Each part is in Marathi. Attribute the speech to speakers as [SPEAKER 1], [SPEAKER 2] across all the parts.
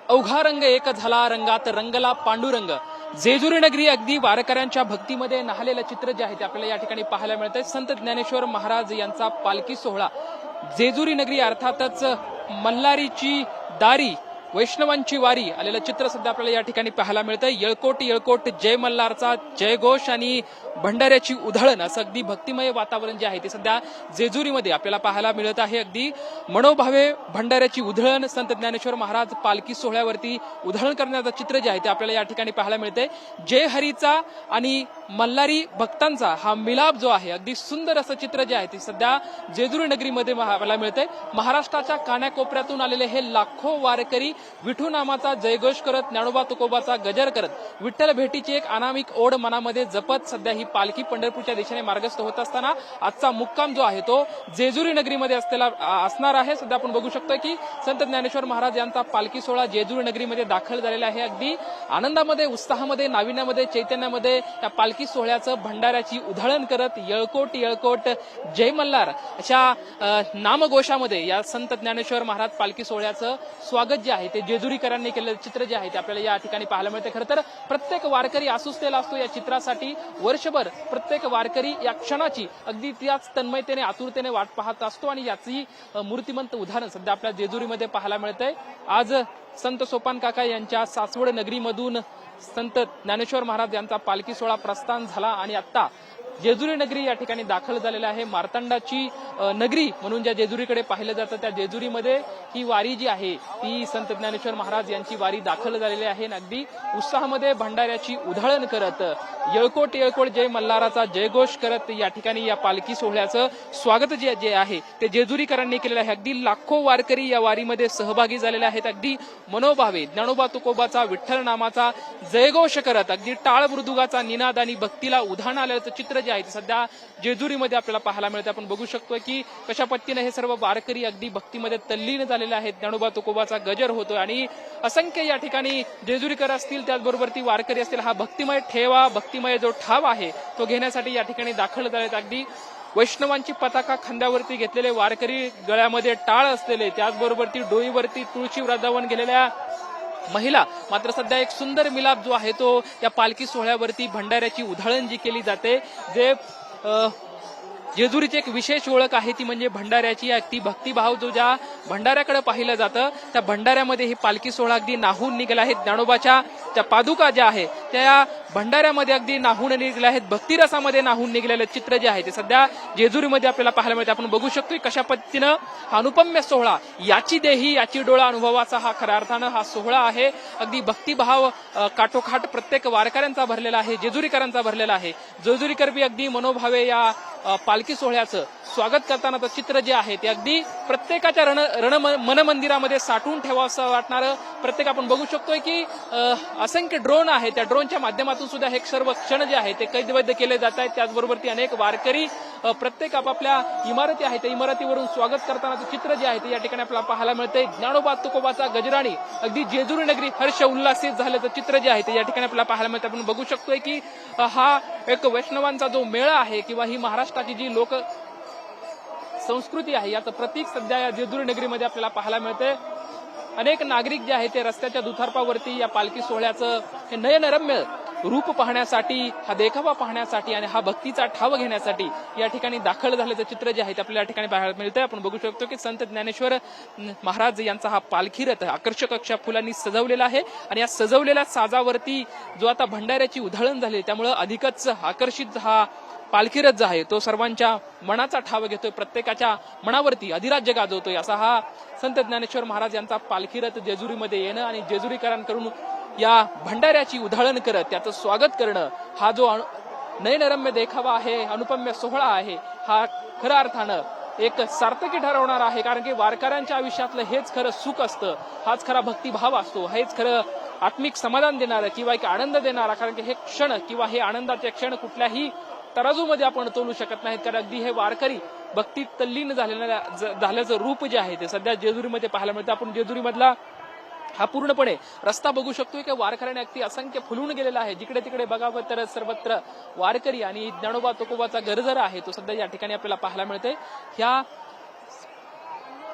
[SPEAKER 1] अवघा रंग एक झाला, रंगात रंगला पांडुरंग. जेजुरी नगरी अगदी वारकऱ्यांच्या भक्तीमध्ये न्हालेलं चित्र जे आहे ते आपल्याला या ठिकाणी पाहायला मिळतंय. संत ज्ञानेश्वर महाराज यांचा पालखी सोहळा जेजुरी नगरी, अर्थातच मल्हारीची दारी, वैष्णवांची वारी आलेलं चित्र सध्या आपल्याला या ठिकाणी पाहायला मिळतंय. येळकोट येळकोट जय मल्हारचा जयघोष आणि भंडाऱ्याची उधळण असं अगदी भक्तिमय वातावरण जे आहे ते सध्या जेजुरीमध्ये आपल्याला पाहायला मिळत आहे. अगदी मनोभावे भंडाऱ्याची उधळण, संत ज्ञानेश्वर महाराज पालखी सोहळ्यावरती उधळण करण्याचं चित्र जे आहे ते आपल्याला या ठिकाणी पाहायला मिळतंय. जय हरीचा आणि मल्हारी भक्तांचा हा मिलाप जो आहे, अगदी सुंदर असं चित्र जे आहे ते सध्या जेजुरी नगरीमध्ये पाहायला मिळतंय. महाराष्ट्राच्या कानाकोपऱ्यातून आलेले हे लाखो वारकरी विठू नामाचा जयघोष करत, ज्ञानोबा तुकोबाचा गजर करत, विठ्ठल भेटीची एक अनामिक ओढ मनामध्ये जपत सध्या ही पालखी पंढरपूरच्या दिशेने मार्गस्थ होत असताना आजचा मुक्काम जो आहे तो जेजुरी नगरीमध्ये असणार आहे. सध्या आपण बघू शकतो की संत ज्ञानेश्वर महाराज यांचा पालखी सोहळा जेजुरी नगरीमध्ये दाखल झालेला आहे. अगदी आनंदामध्ये, उत्साहामध्ये, नाविन्यामध्ये, चैतन्यामध्ये या पालखी सोहळ्याचं भंडाऱ्याची उधळण करत येळकोट येळकोट जय मल्हार अशा नामघोषामध्ये या संत ज्ञानेश्वर महाराज पालखी सोहळ्याचं स्वागत जे आहे ते जेजुरीकरांनी केलेलं चित्र जे आहे ते आपल्याला या ठिकाणी पाहायला मिळते. खरं तर प्रत्येक वारकरी आसुसलेला असतो या चित्रासाठी. वर्षभर प्रत्येक वारकरी या क्षणाची अगदी त्याच तन्मयतेने, आतुरतेने वाट पाहत असतो आणि याची मूर्तिमंत उदाहरण सध्या आपल्या जेजुरीमध्ये पाहायला मिळतंय. आज संत सोपान काका यांच्या सासवड नगरीमधून संत ज्ञानेश्वर महाराज यांचा पालखी सोहळा प्रस्थान झाला आणि आता जेजुरी नगरी या ठिकाणी दाखल झालेला आहे. मार्तंडाची नगरी म्हणून ज्या जेजुरीकडे पाहिलं जातं त्या जेजुरीमध्ये ही वारी जी आहे ती संत ज्ञानेश्वर महाराज यांची वारी दाखल झालेली आहे. अगदी उत्साहामध्ये भंडाऱ्याची उधळण करत, येळकोट येळकोट जय मल्हाराचा जयघोष करत या ठिकाणी या पालखी सोहळ्याचं स्वागत जे आहे ते जेजुरीकरांनी केलेलं आहे. अगदी लाखो वारकरी या वारीमध्ये सहभागी झालेले आहेत. अगदी मनोभावे ज्ञानोबा तुकोबाचा, विठ्ठल नामाचा जयघोष करत, अगदी टाळ मृदुगाचा निनाद आणि भक्तीला उधाण आल्याचं चित्र आहे ते सध्या जेजुरीमध्ये आपल्याला पाहायला मिळते. आपण बघू शकतोय की कशा पद्धतीने हे सर्व वारकरी अगदी भक्तीमध्ये तल्लीन झालेले आहेत. ज्ञानोबा तुकोबाचा गजर होतोय आणि असंख्य या ठिकाणी जेजुरीकर असतील, त्याचबरोबर ती वारकरी असतील, हा भक्तिमय ठेवा, भक्तिमय जो ठाव आहे तो घेण्यासाठी या ठिकाणी दाखल झालेत. अगदी वैष्णवांची पताका खांद्यावरती घेतलेले वारकरी, गळ्यामध्ये टाळ असलेले, त्याचबरोबर ती डोईवरती तुळशी वृंदावन गेलेल्या महिला. मात्र सध्या एक सुंदर मिलाप जो आहे तो या पालखी सोहळ्यावरती भंडाऱ्याची उधळण जी केली जाते, जे जेजुरीची एक विशेष ओळख आहे ती म्हणजे भंडाऱ्याची. ती भक्तिभाव जो ज्या भंडाऱ्याकडे पाहिलं जातं त्या भंडाऱ्यामध्ये ही पालखी सोहळा अगदी नाहून निघाला आहे. ज्ञानोबाच्या त्या पादुका ज्या आहे त्या भंडाऱ्यामध्ये अगदी नाहून निघाल्या आहेत. भक्तिरसामध्ये नाहून निघलेलं चित्र जे आहे ते सध्या जेजुरीमध्ये आपल्याला पाहायला मिळते. आपण बघू शकतो कशा पद्धतीनं हा अनुपम्य सोहळा, याची देही याची डोळा अनुभवाचा हा खऱ्या अर्थानं हा सोहळा आहे. अगदी भक्तिभाव काठोकाठ प्रत्येक वारकऱ्यांचा भरलेला आहे, जेजुरीकरांचा भरलेला आहे. जेजुरीकर बी अगदी मनोभावे या पालखी सोहळ्याचं स्वागत करतानाचं चित्र जे आहे ते अगदी प्रत्येकाच्या मनमंदिरामध्ये साठवून ठेवावं असं वाटणारं प्रत्येक आपण बघू शकतोय की असंख्य ड्रोन आहे, त्या ड्रोनच्या माध्यमातून सुद्धा हे सर्व क्षण जे आहे ते कैदबद्ध केले जात आहेत. त्याचबरोबर ती अनेक वारकरी प्रत्येक आपापल्या इमारती आहेत त्या इमारतीवरून स्वागत करतानाचं चित्र जे आहे ते या ठिकाणी आपल्याला पाहायला मिळतंय. ज्ञानोबा तुकोबाचा गजराणी अगदी जेजुरी नगरी हर्ष उल्हासित झाल्याचं चित्र जे आहे ते या ठिकाणी आपल्याला पाहायला मिळतं. आपण बघू शकतोय की हा एक वैष्णवांचा जो मेळा आहे किंवा ही महाराष्ट्राची जी लोक संस्कृती आहे याचं प्रतीक सध्या या जेजुरी नगरीमध्ये आपल्याला पाहायला मिळते. अनेक नागरिक जे आहे ते रस्त्याच्या दुथारपावरती या पालखी सोहळ्याचं हे नयनरम्य रूप पाहण्यासाठी, हा देखावा पाहण्यासाठी आणि हा भक्तीचा ठाव घेण्यासाठी या ठिकाणी दाखल झाल्याचं चित्र जे आहे ते आपल्याला या ठिकाणी पाहायला मिळतंय. आपण बघू शकतो की संत ज्ञानेश्वर महाराज यांचा हा पालखी रथ आकर्षक अशा फुलांनी सजवलेला आहे आणि या सजवलेल्या साजावरती जो आता भंडाऱ्याची उधळण झाली त्यामुळे अधिकच आकर्षित हा पालखी रथ जो आहे तो सर्वांच्या मनाचा ठाव घेतोय, प्रत्येकाच्या मनावरती अधिराज्य गाजवतोय. असा हा संत ज्ञानेश्वर महाराज यांचा पालखी रथ जेजुरीमध्ये येणं आणि जेजुरीकरांकडून या भंडाऱ्याची उधळण करत त्याचं स्वागत करणं, हा जो नयनरम्य देखावा आहे, अनुपम्य सोहळा आहे, हा खऱ्या अर्थानं एक सार्थकी ठरवणार आहे. कारण की वारकऱ्यांच्या आयुष्यातलं हेच खरं सुख असतं, हाच खरा भक्तिभाव असतो, हेच खरं आत्मिक समाधान देणारं किंवा एक आनंद देणारा. कारण की हे क्षण किंवा हे आनंदाचे क्षण कुठल्याही तराजूमध्ये आपण तोलू शकत नाहीत. कारण अगदी हे वारकरी भक्तीत तल्लीन झाल्याचं रूप जे आहे ते सध्या जेजुरीमध्ये पाहायला मिळतं. आपण जेजुरीमधला हा पूर्णपणे रस्ता बघू शकतोय की वारकऱ्याने अगदी असंख्य फुलून गेलेला आहे. जिकडे तिकडे बघावं तर सर्वत्र वारकरी आणि ज्ञानोबा तुकोबाचा गजर आहे तो सध्या या ठिकाणी आपल्याला पाहायला मिळते. ह्या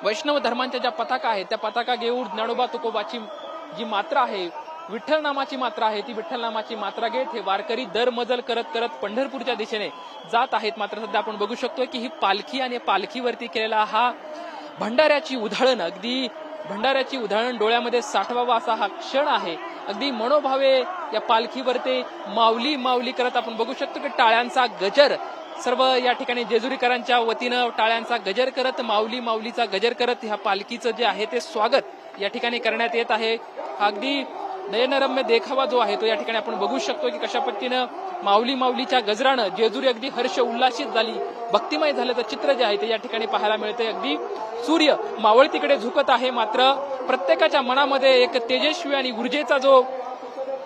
[SPEAKER 1] वैष्णव धर्मांच्या ज्या पताका आहेत त्या पताका घेऊन ज्ञानोबा तुकोबाची जी मात्रा आहे, विठ्ठल नामाची मात्रा आहे, ती विठ्ठल नामाची मात्रा घेत हे वारकरी दरमजल करत करत पंढरपूरच्या दिशेने जात आहेत. मात्र सध्या आपण बघू शकतो की ही पालखी आणि पालखीवरती केलेला हा भंडाऱ्याची उधळण, अगदी भंडाऱ्याची उधळण डोळ्यामध्ये साठवावा असा हा क्षण आहे. अगदी मनोभावे या पालखीवरती माऊली माऊली करत आपण बघू शकतो की टाळ्यांचा गजर सर्व या ठिकाणी जेजुरीकरांच्या वतीनं टाळ्यांचा गजर करत, माऊली माऊलीचा गजर करत ह्या पालखीचं जे आहे ते स्वागत या ठिकाणी करण्यात येत आहे. अगदी नयनरम्य देखावा जो आहे तो या ठिकाणी आपण बघू शकतो की कशा पद्धतीनं माऊली माऊलीच्या गजरानं जेजुरी अगदी हर्ष उल्लासित झाली, भक्तिमय झाल्याचं चित्र जे आहे ते या ठिकाणी पाहायला मिळते. अगदी सूर्य मावळतीकडे झुकत आहे, मात्र प्रत्येकाच्या मनामध्ये एक तेजस्वी आणि ऊर्जेचा जो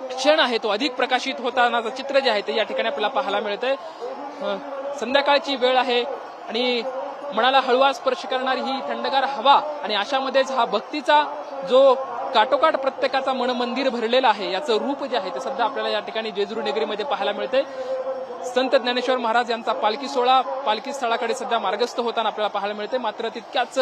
[SPEAKER 1] क्षण आहे तो अधिक प्रकाशित होतानाचं चित्र जे आहे ते या ठिकाणी आपल्याला पाहायला मिळतंय. संध्याकाळची वेळ आहे आणि मनाला हळवा स्पर्श करणारी ही थंडगार हवा आणि अशामध्येच हा भक्तीचा जो काटोकाट प्रत्येकाचा मन मंदिर भरलेलं आहे याचं रूप जे आहे ते सध्या आपल्याला या ठिकाणी जेजुरी नगरीमध्ये पाहायला मिळते. संत ज्ञानेश्वर महाराज यांचा पालखी सोहळा पालखी स्थळाकडे सध्या मार्गस्थ होताना आपल्याला पाहायला मिळते. मात्र तितक्याच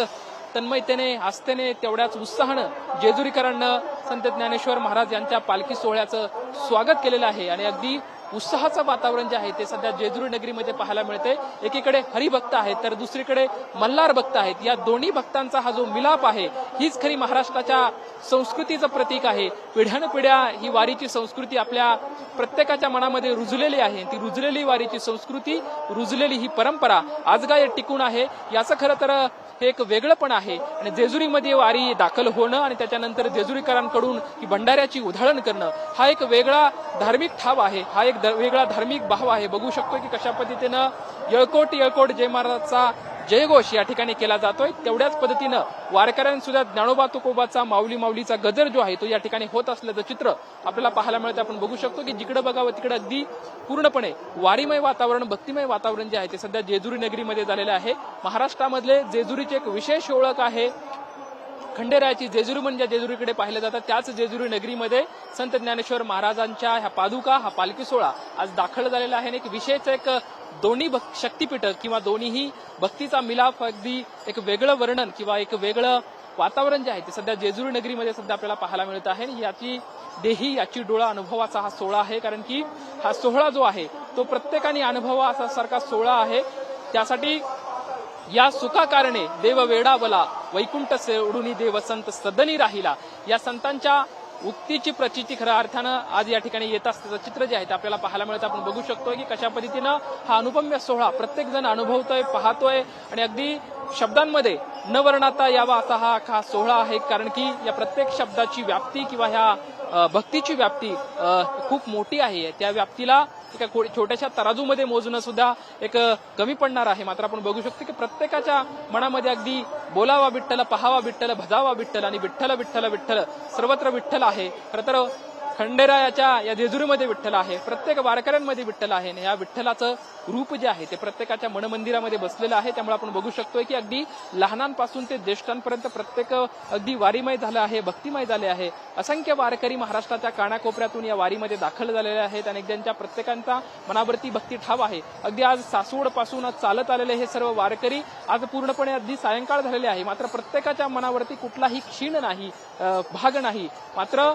[SPEAKER 1] तन्मयतेने, आस्थेने, तेवढ्याच उत्साहानं जेजुरीकरांना संत ज्ञानेश्वर महाराज यांच्या पालखी सोहळ्याचं स्वागत केलेलं आहे आणि अगदी उत्साहाचं वातावरण जे आहे ते सध्या जेजुरी नगरीमध्ये पाहायला मिळते. एकीकडे हरिभक्त आहेत तर दुसरीकडे मल्हार भक्त आहेत. या दोन्ही भक्तांचा हा जो मिलाप आहे हीच खरी महाराष्ट्राच्या संस्कृतीचं प्रतीक आहे. पिढ्यानपिढ्या ही वारीची संस्कृती आपल्या प्रत्येकाच्या मनामध्ये रुजलेली आहे. ती रुजलेली वारीची संस्कृती, रुजलेली ही परंपरा आजगाय टिकून आहे. याचं खरं तर हे एक वेगळंपण आहे आणि जेजुरीमध्ये वारी दाखल होणं आणि त्याच्यानंतर जेजुरीकरांकडून ही भंडाऱ्याची उधळण करणं हा एक वेगळा धार्मिक ठाव आहे, हा एक वेगळा धार्मिक भाव आहे. बघू शकतो की कशा पद्धतीनं येळकोट येळकोट जय महाराजचा जयघोष या ठिकाणी केला जातोय. तेवढ्याच पद्धतीनं वारकऱ्यांसुद्धा ज्ञानोबा तुकोबाचा माऊली माऊलीचा गजर जो आहे तो या ठिकाणी होत असल्याचं चित्र आपल्याला पाहायला मिळतं. आपण बघू शकतो की जिकडे बघावं तिकडे अगदी पूर्णपणे वारीमय वातावरण, भक्तिमय वातावरण जे आहे ते सध्या जेजुरी नगरीमध्ये झालेलं आहे. महाराष्ट्रामधले जेजुरीची एक विशेष ओळख आहे. खंडेरायाची जेजुरी म्हणजे जेजुरीकडे पाहिलं जातं त्याच जेजुरी नगरीमध्ये संत ज्ञानेश्वर महाराजांच्या ह्या पादुका, हा पालखी सोहळा आज दाखल झालेला आहे. एक विशेष एक दोन्ही शक्तीपीठ किंवा दोन्हीही भक्तीचा मिलाफ, अगदी एक वेगळं वर्णन किंवा एक वेगळं वातावरण जे आहे ते सध्या जेजुरी नगरीमध्ये सध्या आपल्याला पाहायला मिळत आहे. याची देही, याची डोळा अनुभवाचा हा सोहळा आहे, कारण की हा सोहळा जो आहे तो प्रत्येकाने अनुभवा असा सारखा सोहळा आहे. त्यासाठी या सुखा कारणे देव वेडावला, वैकुंठ सोडून देव संत सदनी राहिला, या संतांच्या उक्तीची प्रचिती खऱ्या अर्थानं आज या ठिकाणी येत असल्याचं चित्र जे आहे ते आपल्याला पाहायला मिळतं. आपण बघू शकतो की कशा पद्धतीनं हा अनुपम्य सोहळा प्रत्येक जण अनुभवतोय, पाहतोय आणि अगदी शब्दांमध्ये न वर्णता यावा असा हा सोहळा आहे, कारण की या प्रत्येक शब्दाची व्याप्ती किंवा ह्या भक्तीची व्याप्ती खूप मोठी आहे. त्या व्याप्तीला एका छोट्याशा तराजूमध्ये मोजणं सुद्धा एक कमी पडणार आहे. मात्र आपण बघू शकतो की प्रत्येकाच्या मनामध्ये अगदी बोलावा विठ्ठल, पहावा विठ्ठल, भजावा विठ्ठल आणि विठ्ठल विठ्ठल विठ्ठल सर्वत्र विठ्ठल आहे. खरं तर खंडेरायाच्या या जेजुरीमध्ये विठ्ठल आहे, प्रत्येक वारकऱ्यांमध्ये विठ्ठल आहे. या विठ्ठलाचं रूप जे आहे ते प्रत्येकाच्या मनमंदिरामध्ये बसलेलं आहे. त्यामुळे आपण बघू शकतोय की अगदी लहानांपासून ते ज्येष्ठांपर्यंत प्रत्येक अगदी वारीमय झालं आहे, भक्तिमय झाले आहे. असंख्य वारकरी महाराष्ट्राच्या कानाकोपऱ्यातून या वारीमध्ये दाखल झालेले आहेत आणि त्यांच्या प्रत्येकांचा मनावरती भक्ती ठाव आहे. अगदी आज सासवड पासून चालत आलेले हे सर्व वारकरी आज पूर्णपणे अगदी सायंकाळ झालेले आहे, मात्र प्रत्येकाच्या मनावरती कुठलाही क्षीण नाही, भाग नाही. मात्र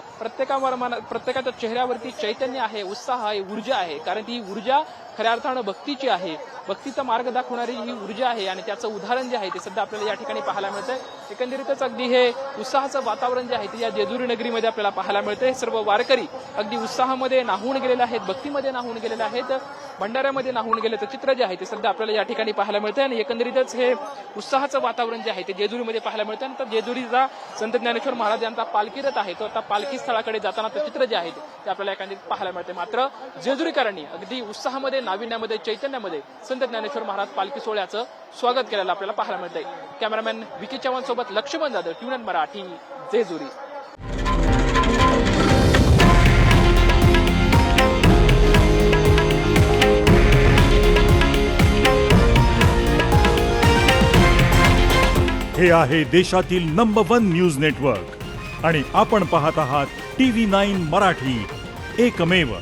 [SPEAKER 1] प्रत्येकाच्या चेहऱ्यावरती चैतन्य आहे, उत्साह आहे, ऊर्जा आहे, कारण ती ऊर्जा खऱ्या अर्थानं भक्तीची आहे. भक्तीचा मार्ग दाखवणारी ही ऊर्जा आहे आणि त्याचं उदाहरण जे आहे ते सध्या आपल्याला या ठिकाणी पाहायला मिळतंय. एकंदरीतच अगदी हे उत्साहाचं वातावरण जे आहे ते या जेजुरी नगरीमध्ये आपल्याला पाहायला मिळतंय. सर्व वारकरी अगदी उत्साहामध्ये नाहून गेलेले आहेत, भक्तीमध्ये नाहून गेलेले आहेत, भंडाऱ्यामध्ये नाहून गेल्याचं चित्र जे आहे ते सध्या आपल्याला या ठिकाणी पाहायला मिळतंय. आणि एकंदरीतच हे उत्साहाचं वातावरण जे आहे ते जेजुरीमध्ये पाहायला मिळतंय. तर जेजुरीचा संत ज्ञानेश्वर महाराज यांचा पालखी रथ आहे तो आता पालखी स्थळाकडे जातानाचं चित्र जे आहे ते आपल्याला एकंदरीत पाहायला मिळते. मात्र जेजुरीकरांनी अगदी उत्साहामध्ये, नाविन्यामध्ये, चैतन्यामध्ये संत ज्ञानेश्वर महाराज पालखी सोहळ्याचं स्वागत केलेलं आपल्याला पाहायला मिळतंय. कॅमेरामॅन विकी चव्हाण सोबत लक्ष्मण जाधव, ट्यून मराठी, जेजुरी.
[SPEAKER 2] हे आहे देशातील नंबर 1 न्यूज नेटवर्क आणि आपण पाहत आहात TV9 मराठी, एकमेव.